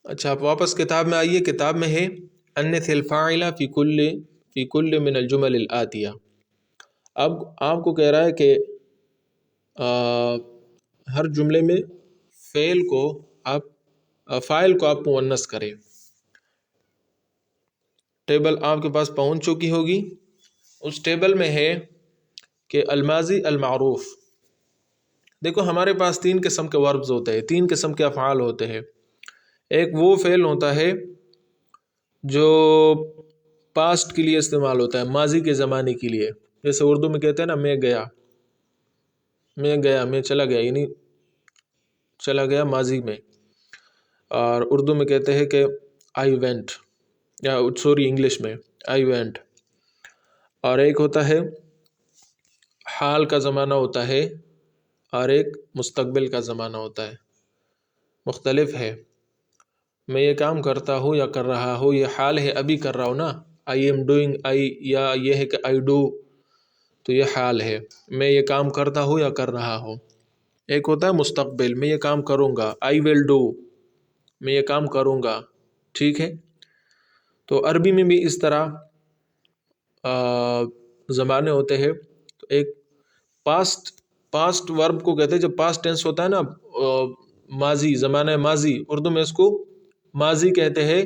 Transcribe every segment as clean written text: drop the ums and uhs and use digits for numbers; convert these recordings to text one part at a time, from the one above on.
اچھا آپ واپس کتاب میں آئیے، کتاب میں ہے انث الفاعل فی کل من الجمل الآتیہ۔ اب آپ کو کہہ رہا ہے کہ ہر جملے میں فاعل کو آپ مؤنث کریں۔ ٹیبل آپ کے پاس پہنچ چکی ہوگی، اس ٹیبل میں ہے کہ الماضی المعروف۔ دیکھو ہمارے پاس 3 قسم کے وربز ہوتے ہیں، 3 قسم کے افعال ہوتے ہیں۔ ایک وہ فعل ہوتا ہے جو پاسٹ کے لیے استعمال ہوتا ہے، ماضی کے زمانے کے لیے، جیسے اردو میں کہتے ہیں نا میں گیا، میں چلا گیا، یعنی چلا گیا ماضی میں۔ اور اردو میں کہتے ہیں کہ آئی وینٹ، یا انگلش میں آئی وینٹ۔ اور ایک ہوتا ہے حال کا زمانہ ہوتا ہے، اور ایک مستقبل کا زمانہ ہوتا ہے، مختلف ہے۔ میں یہ کام کرتا ہوں یا کر رہا ہوں، یہ حال ہے، ابھی کر رہا ہوں نا، آئی ایم ڈوئنگ، یا یہ ہے کہ آئی ڈو، تو یہ حال ہے، میں یہ کام کرتا ہوں یا کر رہا ہوں۔ ایک ہوتا ہے مستقبل، میں یہ کام کروں گا، آئی ول ڈو، میں یہ کام کروں گا، ٹھیک ہے۔ تو عربی میں بھی اس طرح زمانے ہوتے ہیں۔ تو ایک پاسٹ ورب کو کہتے ہیں، جب پاسٹ ٹینس ہوتا ہے نا، ماضی، زمانہ ماضی، اردو میں اس کو ماضی کہتے ہیں،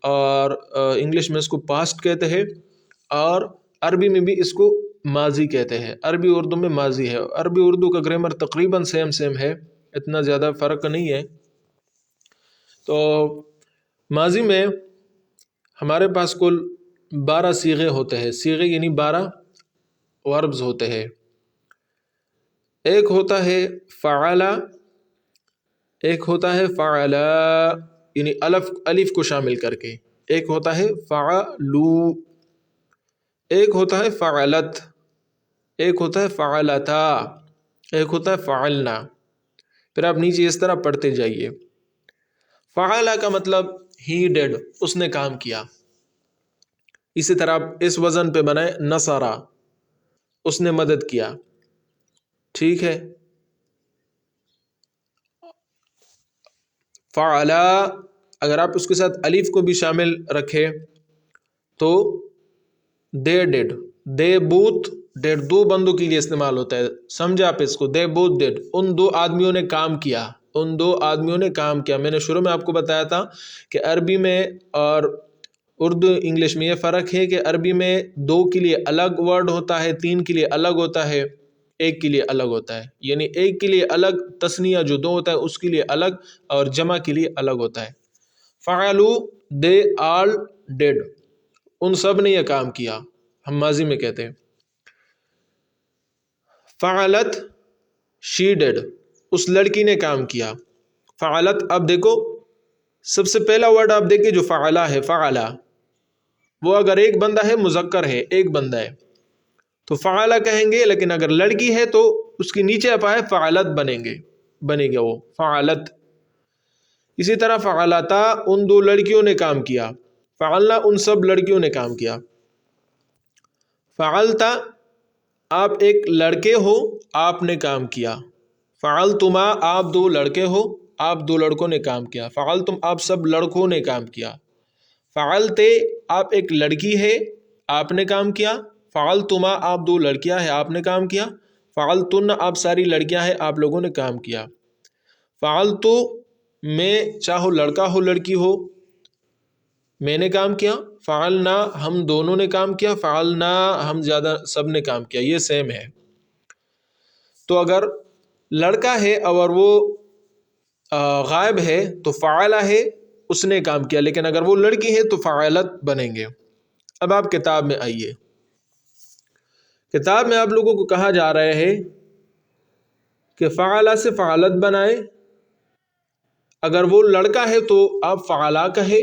اور انگلش میں اس کو پاسٹ کہتے ہیں، اور عربی میں بھی اس کو ماضی کہتے ہیں۔ عربی اردو میں ماضی ہے، عربی اردو کا گرامر تقریباً سیم ہے، اتنا زیادہ فرق نہیں ہے۔ تو ماضی میں ہمارے پاس کل 12 صیغے ہوتے ہیں، صیغے یعنی 12 وربز ہوتے ہیں۔ ایک ہوتا ہے فعل، ایک ہوتا ہے فعلا، یعنی الف کو شامل کر کے، ایک ہوتا ہے فعلو، ایک ہوتا ہے فعلت، ایک ہوتا ہے فعلتا، ایک ہوتا ہے فعلنا۔ پھر آپ نیچے اس طرح پڑھتے جائیے۔ فعلا کا مطلب ہی ڈیڈ، اس نے کام کیا۔ اسی طرح اس وزن پہ بنائے نصرا، اس نے مدد کیا، ٹھیک ہے۔ فعلا اگر آپ اس کے ساتھ الف کو بھی شامل رکھے تو دے ڈیڈ، دے بوت ڈیڈ، 2 بندوں کے لیے استعمال ہوتا ہے، سمجھا آپ اس کو، دے بوت ڈیڈ، ان 2 آدمیوں نے کام کیا، ان 2 آدمیوں نے کام کیا۔ میں نے شروع میں آپ کو بتایا تھا کہ عربی میں اور اردو انگلش میں یہ فرق ہے کہ عربی میں 2 کے لیے الگ ورڈ ہوتا ہے، 3 کے لیے الگ ہوتا ہے، 1 کے لیے الگ ہوتا ہے، یعنی 1 کے لیے الگ تثنیہ جو 2 ہوتا ہے اس کے لیے الگ، اور جمع کے لیے الگ ہوتا ہے۔ فعلو، دے آل ڈیڈ، ان سب نے یہ کام کیا، ہم ماضی میں کہتے ہیں۔ فعلت، شی ڈیڈ، اس لڑکی نے کام کیا۔ فعلت، اب دیکھو سب سے پہلا ورڈ آپ دیکھیں جو فعلا ہے، فعلا، وہ اگر ایک بندہ ہے، مذکر ہے، ایک بندہ ہے تو فعلا کہیں گے، لیکن اگر لڑکی ہے تو اس کے نیچے آپ آئے فعلت بنے گا وہ فعلت۔ اسی طرح فعلتا، ان 2 لڑکیوں نے کام کیا۔ فعلنا، ان سب لڑکیوں نے کام کیا۔ فعلتا، آپ ایک لڑکے ہو، آپ نے کام کیا۔ فعلتما، آپ 2 لڑکے ہو، آپ 2 لڑکوں نے کام کیا۔ فعلتم، آپ سب لڑکوں نے کام کیا۔ فعلتے، آپ ایک لڑکی ہے، آپ نے کام کیا۔ فعلتما، آپ 2 لڑکیاں ہیں، آپ نے کام کیا۔ فعلتن، آپ ساری لڑکیاں ہیں، آپ لوگوں نے کام کیا۔ فعلتو، میں چاہو لڑکا ہو لڑکی ہو، میں نے کام کیا۔ فعلنا، ہم دونوں نے کام کیا۔ فعلنا، ہم زیادہ سب نے کام کیا، یہ سیم ہے۔ تو اگر لڑکا ہے اور وہ غائب ہے تو فعلا ہے، اس نے کام کیا، لیکن اگر وہ لڑکی ہے تو فعلت بنیں گے۔ اب آپ کتاب میں آئیے، کتاب میں آپ لوگوں کو کہا جا رہا ہے کہ فعلا سے فعلت بنائے، اگر وہ لڑکا ہے تو آپ فعلا کہے،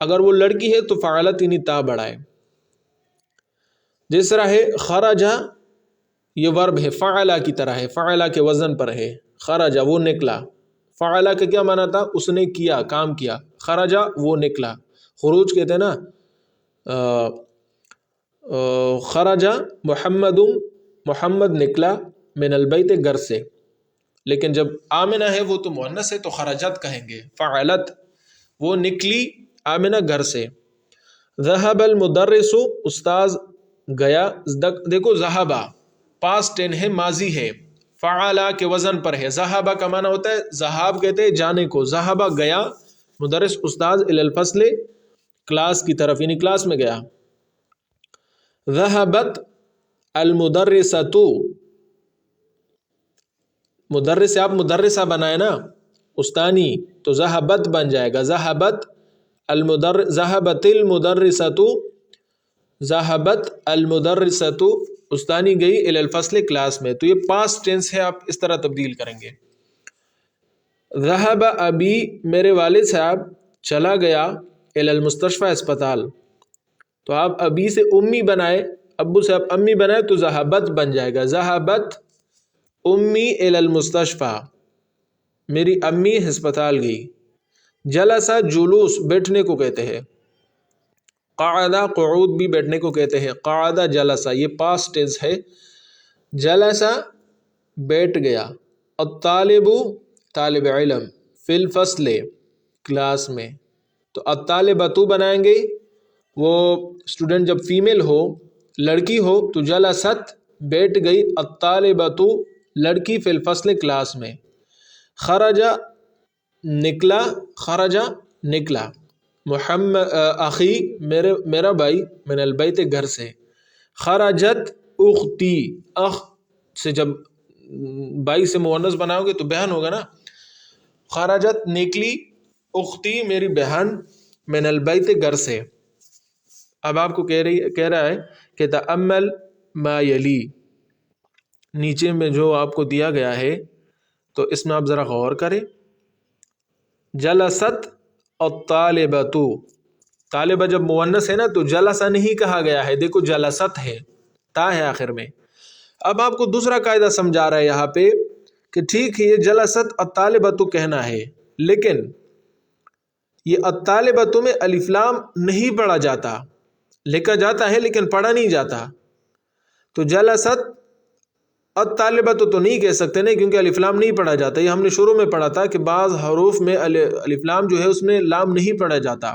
اگر وہ لڑکی ہے تو فعلت یعنی تا بڑھائے۔ جس طرح ہے خرجا، یہ ورب ہے، فعلا کی طرح ہے، فعلا کے وزن پر ہے۔ خرجا، وہ نکلا۔ فعلا کا کیا معنی تھا؟ اس نے کیا، کام کیا۔ خرجا، وہ نکلا۔ خروج کہتے ہیں نا، خرجا محمد، محمد نکلا، من البیت، گھر سے۔ لیکن جب آمنہ ہے وہ تو مؤنث ہے تو خرجت کہیں گے۔ فعلت، وہ نکلی آمنہ گھر سے. ذہب المدرس استاذ گیا. دیکھو ذہبہ پاسٹ ٹین ہے، ماضی ہے، فعلا کے وزن پر ہے. ذہبہ کا معنی ہوتا ہے ذہاب کہتے ہیں جانے کو. ذہبہ گیا مدرس استاذ الی الفصل کلاس کی طرف، یعنی کلاس میں گیا. ذہبت المدرسۃ، مدرس سے آپ مدرسہ بنائے نا استانی، تو ذہبت بن جائے گا. ذہبت المدرسۃ، ذہبت المدرسۃ استانی گئی الی الفصل کلاس میں. تو یہ پاسٹ ٹینس ہے، آپ اس طرح تبدیل کریں گے. ذہب ابی، میرے والد صاحب چلا گیا الی المستشفى اسپتال. تو آپ ابی سے امی بنائے، ابو سے آپ امی بنائے تو ذہبت بن جائے گا. ذہبت امی الی المستشفى، میری امی ہسپتال گئی. جلسہ جلوس بیٹھنے کو کہتے ہیں. قعدہ قعود بھی بیٹھنے کو کہتے ہیں. قعدہ جلسہ یہ پاسٹ ٹینس ہے. جلسہ بیٹھ گیا. الطالب طالب علم، فی الفصل کلاس میں. تو الطالبۃ بنائیں گے، وہ اسٹوڈنٹ جب فیمیل ہو لڑکی ہو تو جلست بیٹھ گئی. الطالبۃ لڑکی، فی الفصل کلاس میں. خرج نکلا، خرج نکلا. محمد اخی میرا بھائی، من البیت گھر سے. خرجت اختی، اخ سے جب بھائی سے مؤنث بناؤ گے تو بہن ہوگا نا. خرجت نکلی، اختی میری بہن، من البیت گھر سے. اب آپ کو کہہ رہا ہے کہ تأمل ما یلی، نیچے میں جو آپ کو دیا گیا ہے تو اس میں آپ ذرا غور کریں. جلست الطالبۃ، طالبہ جب مؤنث ہے نا تو جلسہ نہیں کہا گیا ہے. دیکھو جلست ہے، تا ہے آخر میں. اب آپ کو دوسرا قاعدہ سمجھا رہا ہے یہاں پہ کہ ٹھیک ہے یہ جلست الطالبۃ کہنا ہے، لیکن یہ الطالبۃ میں الف لام نہیں پڑھا جاتا، لکھا جاتا ہے لیکن پڑھا نہیں جاتا. تو جلست الطالبۃ تو نہیں کہہ سکتے نہیں، کیونکہ الف لام نہیں پڑھا جاتا. یہ ہم نے شروع میں پڑھا تھا کہ بعض حروف میں الف لام جو ہے اس میں لام نہیں پڑھا جاتا.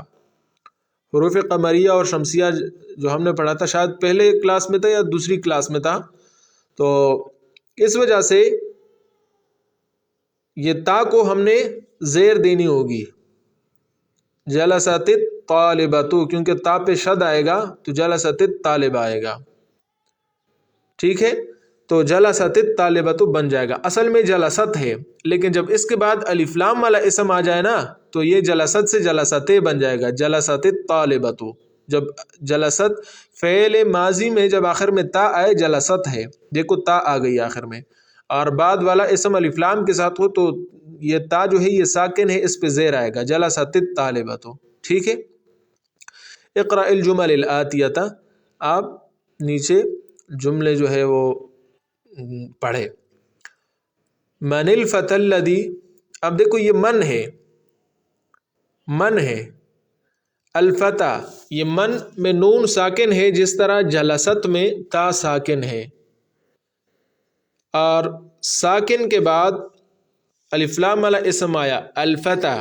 حروف قمریہ اور شمسیہ جو ہم نے پڑھا تھا، شاید پہلے کلاس میں تھا یا دوسری کلاس میں تھا. تو اس وجہ سے یہ تا کو ہم نے زیر دینی ہوگی. جلست الطالبۃ، کیونکہ تا پہ شد آئے گا تو جلست الطالب آئے گا. ٹھیک ہے، تو جلست الطالبۃ بن جائے گا. اصل میں جلست ہے، لیکن جب اس کے بعد الف لام والا اسم آ جائے نا تو یہ جلست سے جلست بن جائے گا. جلست الطالبۃ، جب جلست فعل ماضی میں جب آخر میں تا آئے جلست ہے، دیکھو تا آ گئی آخر میں، اور بعد والا اسم الف لام کے ساتھ ہو تو یہ تا جو ہے یہ ساکن ہے، اس پہ زیر آئے گا. جلست الطالبۃ. ٹھیک ہے. اقرأ الجمل الآتیۃ، آپ نیچے جملے جو ہے وہ پڑھے. من الفتى الذي، اب دیکھو یہ من ہے، من ہے. الفتى، یہ من میں نون ساکن ہے جس طرح جلست میں تا ساکن ہے، اور ساکن کے بعد الف لام والا اسم آیا الفتى،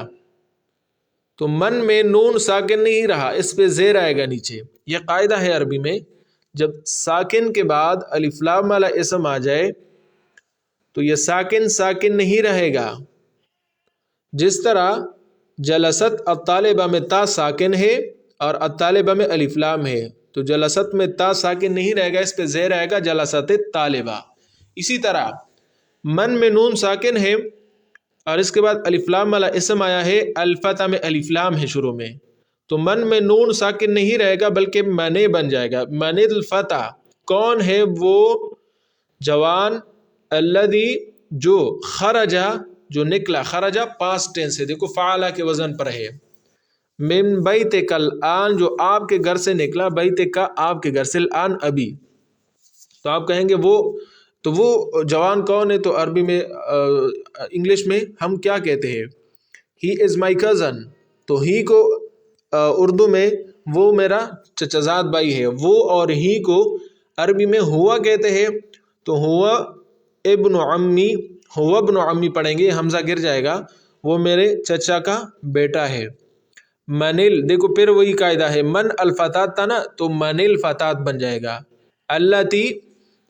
تو من میں نون ساکن نہیں رہا، اس پہ زیر آئے گا نیچے. یہ قاعدہ ہے عربی میں، جب ساکن کے بعد الف لام والا اسم آ جائے تو یہ ساکن ساکن نہیں رہے گا. جس طرح جلست الطالبہ میں تا ساکن ہے اور الطالبہ میں الف لام ہے، تو جلست میں تا ساکن نہیں رہے گا، اس پہ زیر آئے گا جلست الطالبہ. اسی طرح من میں نون ساکن ہے اور اس کے بعد الف لام والا اسم آیا ہے، الفتى میں الف لام ہے شروع میں، تو من میں نون ساکن نہیں رہے گا بلکہ منے بن جائے گا. من الفتى، کون ہے وہ جوان، الذی جو، خرجا جو نکلا، خرجا پاسٹ ٹینس ہے، دیکھو فعلا کے وزن پر ہے. من بیتک الآن، جو آپ کے گھر سے نکلا، بیتک آپ کے گھر سے، الآن ابھی. تو آپ کہیں گے وہ جوان کون ہے؟ تو عربی میں انگلش میں ہم کیا کہتے ہیں؟ ہی از مائی کزن. تو ہی کو اردو میں وہ میرا چچزاد بھائی ہے، وہ اور ہی کو عربی میں ہوا کہتے ہیں. تو ہوا ابن عمی، ہوا ابن عمی پڑھیں گے، حمزہ گر جائے گا، وہ میرے چچا کا بیٹا ہے. منل، دیکھو پھر وہی قاعدہ ہے، من الفتات تھا نا تو من الفتات بن جائے گا. اللتی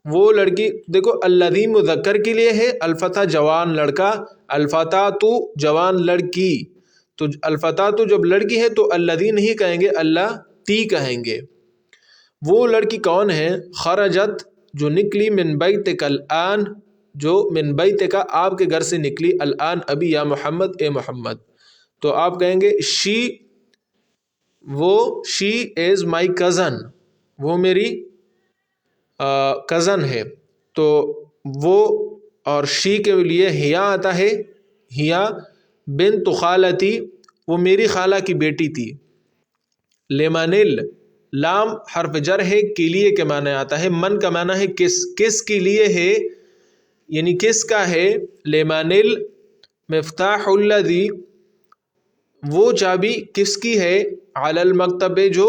وہ لڑکی، دیکھو الذی مذکر کے لیے ہے، الفتح جوان لڑکا، الفتاتو جوان لڑکی. تو الفتاتو جب لڑکی ہے تو الذی نہیں کہیں گے، اللہ تی کہیں گے. وہ لڑکی کون ہے؟ خرجت جو نکلی، من بیتک الآن جو من بیتک آپ کے گھر سے نکلی، الآن ابھی، یا محمد اے محمد. تو آپ کہیں گے شی، وہ شی از مائی کزن، وہ میری کزن ہے. تو وہ اور شی کے لیے ہیا آتا ہے، ہیا بنت خالتی، وہ میری خالہ کی بیٹی تھی. لمنل لام حرف جر ہے، کے لیے کے معنی آتا ہے، من کا معنی ہے کس، کس کے لیے ہے یعنی کس کا ہے. لمنل مفتاح الذی وہ چابی کس کی ہے، علی المکتب جو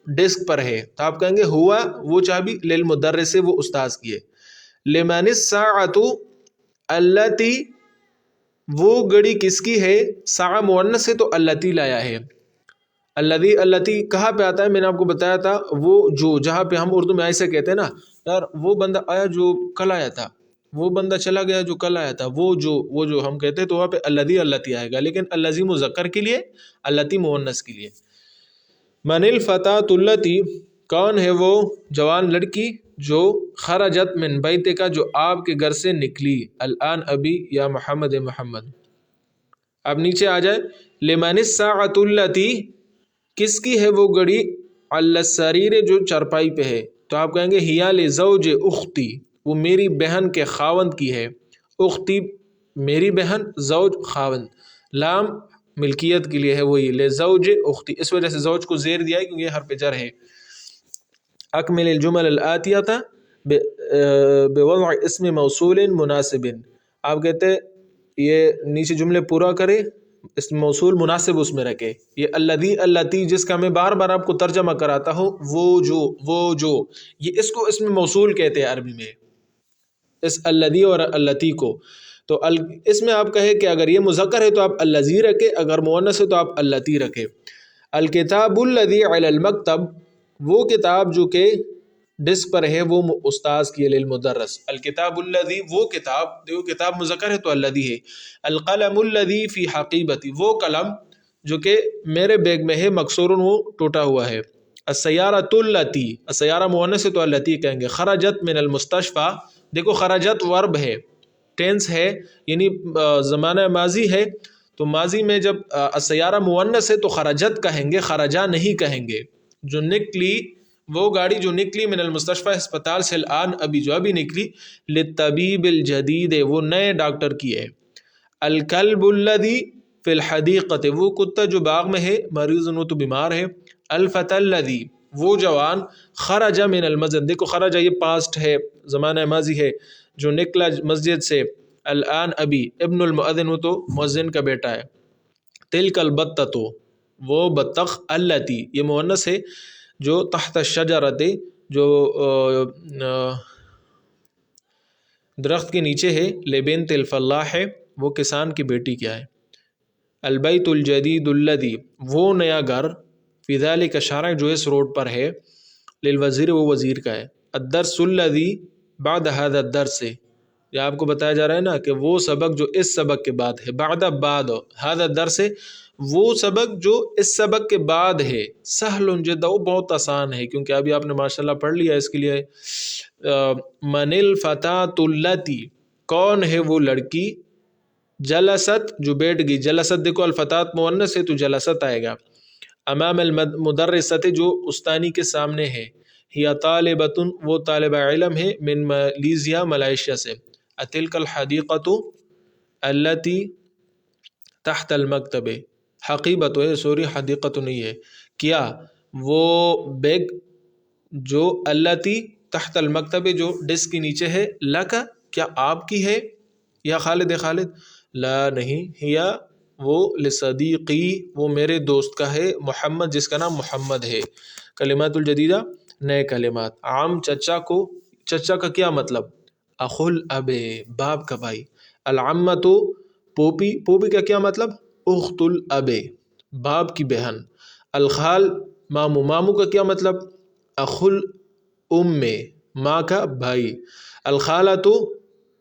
ڈیسک پر ہے. تو آپ کہیں گے ہوا وہ چابی، للمدرس وہ استاذ کی ہے. لمن الساعۃ التی وہ گھڑی کس کی ہے، ساعہ مؤنث سے تو التی لایا ہے. الذی، التی کہاں پہ آتا ہے، میں نے آپ کو بتایا تھا، وہ جو جہاں پہ ہم اردو میں ایسے کہتے ہیں نا یار وہ بندہ آیا جو کل آیا تھا، وہ بندہ چلا گیا جو کل آیا تھا، وہ جو ہم کہتے ہیں تو وہاں پہ الذی التی آئے گا. لیکن الذی مذکر کے لیے، التی مؤنث کے لیے. من الفتاة التی کون ہے وہ جوان لڑکی جو خرجت من بیتک جو آپ کے گھر سے نکلی، الآن ابھی، یا محمد محمد. اب نیچے آ جائے، لمن الساعۃ التی کس کی ہے وہ گھڑی، علی السریر جو چرپائی پہ ہے. تو آپ کہیں گے ہیا لزوج اختی وہ میری بہن کے خاوند کی ہے. اختی میری بہن، زوج خاوند، لام ملکیت کے لیے ہے وہی لزوج اختی، اس وجہ سے زوج کو زیر دیا ہے کیونکہ یہ حرف جر ہے. اکمل الجمل الآتیہ بوضع اسم موصول مناسب. آپ کہتے یہ نیچے جملے پورا کرے، اس موصول مناسب اس میں رکھے. یہ الذی التی جس کا میں بار بار آپ کو ترجمہ کراتا ہوں، وہ جو یہ اس کو اسم موصول کہتے ہیں عربی میں، اس الذی اور التی کو. تو اس میں آپ کہے کہ اگر یہ مذکر ہے تو آپ الذی رکھے، اگر مؤنث ہے تو آپ التی رکھے. الکتاب الذی علی المکتب وہ کتاب جو کہ ڈسک پر ہے، وہ استاذ کی للمدرس. الکتاب الذی وہ کتاب، دیکھو کتاب مذکر ہے تو الذی ہے. القلم الذی فی حقیبتی وہ قلم جو کہ میرے بیگ میں ہے، مکسور وہ ٹوٹا ہوا ہے. السیارۃ التی السیارہ مؤنث ہے تو التی کہیں گے. خرجت من المستشفى دیکھو خرجت ورب ہے، ٹینس ہے یعنی زمانہ ماضی ہے. تو ماضی میں جب السیارہ مؤنث ہے تو خرجت کہیں گے، خرجا نہیں کہیں گے. جو نکلی وہ گاڑی جو نکلی من المستشفى اسپتال سے، الان ابھی جو ابھی نکلی، للطبیب الجدید وہ نئے ڈاکٹر کی ہے. الکلب الذی فی الحدیقۃ وہ کتا جو باغ میں ہے، مریض وہ تو بیمار ہے. الفتى الذی وہ جوان، خرج من المسجد دیکھو خرج یہ پاسٹ ہے، زمانہ ماضی ہے، جو نکلا مسجد سے، الان ابھی. ابن المؤذن وہ تو مؤذن کا بیٹا ہے. تلک البتۃ وہ بطخ، التی یہ مؤنث ہے جو تحت الشجرۃ جو درخت کے نیچے ہے. لبنت الفلاح ہے وہ کسان کی بیٹی کیا ہے. البیت الجدید الذی وہ نیا گھر، فی ذلک شارع جو اس روڈ پر ہے، للوزیر وہ وزیر کا ہے. الدرس الذی بعد هذا الدرس یہ آپ کو بتایا جا رہا ہے نا کہ وہ سبق جو اس سبق کے بعد ہے، بعد هذا الدرس وہ سبق جو اس سبق کے بعد ہے. سہل جدا وہ بہت آسان ہے کیونکہ ابھی آپ نے ماشاءاللہ پڑھ لیا. اس کے لیے من الفتاة التی کون ہے وہ لڑکی، جلست جو بیٹھ گئی. جلست دیکھو الفتاة مؤنث ہے تو جلست آئے گا. امام المدرسۃ جو استانی کے سامنے ہے. ہی طالبۃ وہ طالب علم ہے، من ملیزیا ملائیشیا سے. اتلک الحدیقۃ التی تحت المکتب حقیبت ہے، سوری حدیقت نہیں ہے. کیا وہ بیگ جو التی تحت المکتب جو ڈسک کے نیچے ہے، لکا کیا آپ کی ہے، یا خالد خالد، لا نہیں، ہیا وہ لصدیقی وہ میرے دوست کا ہے، محمد جس کا نام محمد ہے. کلمات الجدیدہ نئے کلمات. عام چچا کو، چچا کا کیا مطلب، اخو الاب باپ کا بھائی. العمۃ پوپی، پوپی کا کیا مطلب، اخت الاب باپ کی بہن. الخال ماموں، ماموں کا کیا مطلب؟ اخل ام، ماں کا بھائی. الخالہ تو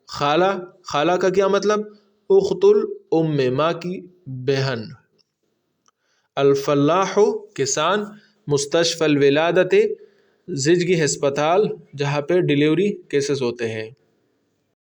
خالہ، خالہ کا کیا مطلب؟ اخت الام، ماں کی بہن. الفلاح کسان. مستشفى الولادت زچگی ہسپتال جہاں پہ ڈیلیوری کیسز ہوتے ہیں.